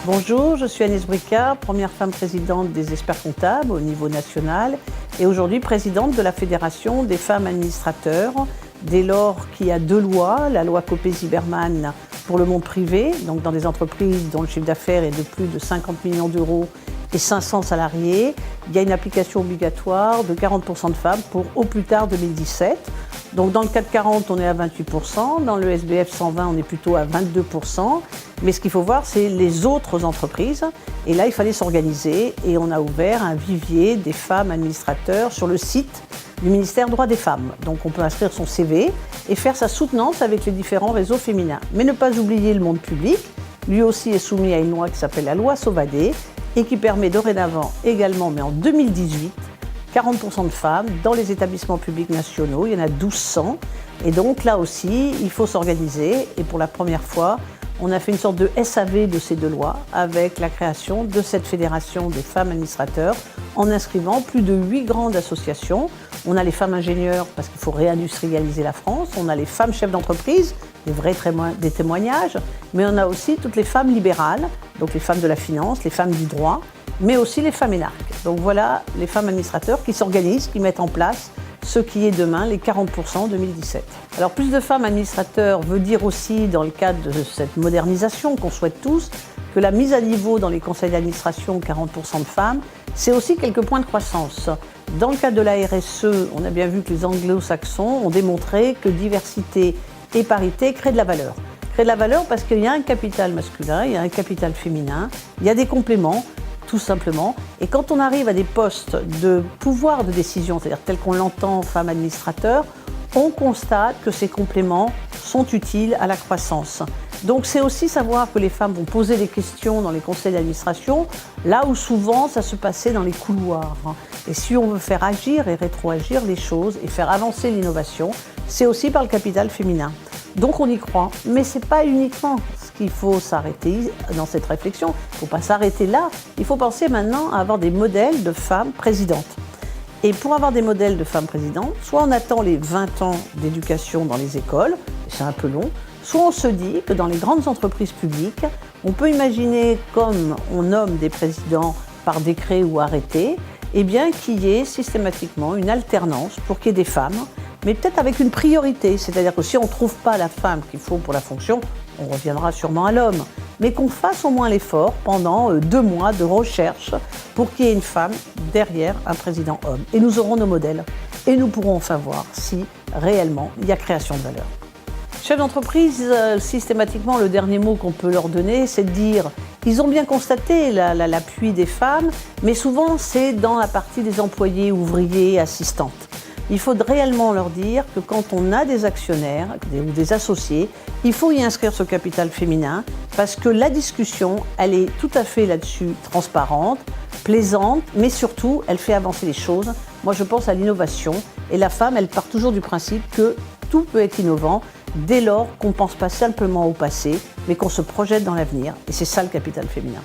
Bonjour, je suis Agnès Bricard, première femme présidente des experts comptables au niveau national et aujourd'hui présidente de la Fédération des femmes administrateurs, dès lors qu'il y a deux lois, la loi Copé-Zimmermann pour le monde privé, donc dans des entreprises dont le chiffre d'affaires est de plus de 50 millions d'euros et 500 salariés, il y a une application obligatoire de 40% de femmes pour au plus tard 2017. Donc dans le CAC 40, on est à 28%, dans le SBF 120, on est plutôt à 22%. Mais ce qu'il faut voir, c'est les autres entreprises. Et là, il fallait s'organiser et on a ouvert un vivier des femmes administrateurs sur le site du ministère Droits des Femmes. Donc on peut inscrire son CV et faire sa soutenance avec les différents réseaux féminins. Mais ne pas oublier le monde public. Lui aussi est soumis à une loi qui s'appelle la loi Sauvadet et qui permet dorénavant également, mais en 2018, 40% de femmes dans les établissements publics nationaux, il y en a 1200. Et donc là aussi, il faut s'organiser. Et pour la première fois, on a fait une sorte de SAV de ces deux lois avec la création de cette fédération des femmes administrateurs en inscrivant plus de 8 grandes associations. On a les femmes ingénieurs parce qu'il faut réindustrialiser la France. On a les femmes chefs d'entreprise, des témoignages. Mais on a aussi toutes les femmes libérales, donc les femmes de la finance, les femmes du droit, mais aussi les femmes énarques. Donc voilà les femmes administrateurs qui s'organisent, qui mettent en place ce qui est demain les 40% en 2017. Alors plus de femmes administrateurs veut dire aussi, dans le cadre de cette modernisation qu'on souhaite tous, que la mise à niveau dans les conseils d'administration, 40% de femmes, c'est aussi quelques points de croissance. Dans le cadre de la RSE, on a bien vu que les anglo-saxons ont démontré que diversité et parité créent de la valeur. Créent de la valeur parce qu'il y a un capital masculin, il y a un capital féminin, il y a des compléments, tout simplement. Et quand on arrive à des postes de pouvoir de décision, c'est-à-dire tel qu'on l'entend, femmes administrateurs, on constate que ces compléments sont utiles à la croissance. Donc c'est aussi savoir que les femmes vont poser des questions dans les conseils d'administration, là où souvent ça se passait dans les couloirs. Et si on veut faire agir et rétroagir les choses et faire avancer l'innovation, c'est aussi par le capital féminin. Donc on y croit, mais ce n'est pas uniquement ce qu'il faut s'arrêter dans cette réflexion. Il ne faut pas s'arrêter là, il faut penser maintenant à avoir des modèles de femmes présidentes. Et pour avoir des modèles de femmes présidentes, soit on attend les 20 ans d'éducation dans les écoles, c'est un peu long, soit on se dit que dans les grandes entreprises publiques, on peut imaginer, comme on nomme des présidents par décret ou arrêté, eh bien qu'il y ait systématiquement une alternance pour qu'il y ait des femmes, mais peut-être avec une priorité, c'est-à-dire que si on ne trouve pas la femme qu'il faut pour la fonction, on reviendra sûrement à l'homme, mais qu'on fasse au moins l'effort pendant 2 mois de recherche pour qu'il y ait une femme derrière un président homme. Et nous aurons nos modèles et nous pourrons enfin voir si réellement il y a création de valeur. Chefs d'entreprise, systématiquement, le dernier mot qu'on peut leur donner, c'est de dire qu'ils ont bien constaté l'appui des femmes, mais souvent c'est dans la partie des employés, ouvriers, assistantes. Il faut réellement leur dire que quand on a des actionnaires ou des associés, il faut y inscrire ce capital féminin parce que la discussion, elle est tout à fait là-dessus transparente, plaisante, mais surtout, elle fait avancer les choses. Moi, je pense à l'innovation et la femme, elle part toujours du principe que tout peut être innovant dès lors qu'on ne pense pas simplement au passé, mais qu'on se projette dans l'avenir. Et c'est ça le capital féminin.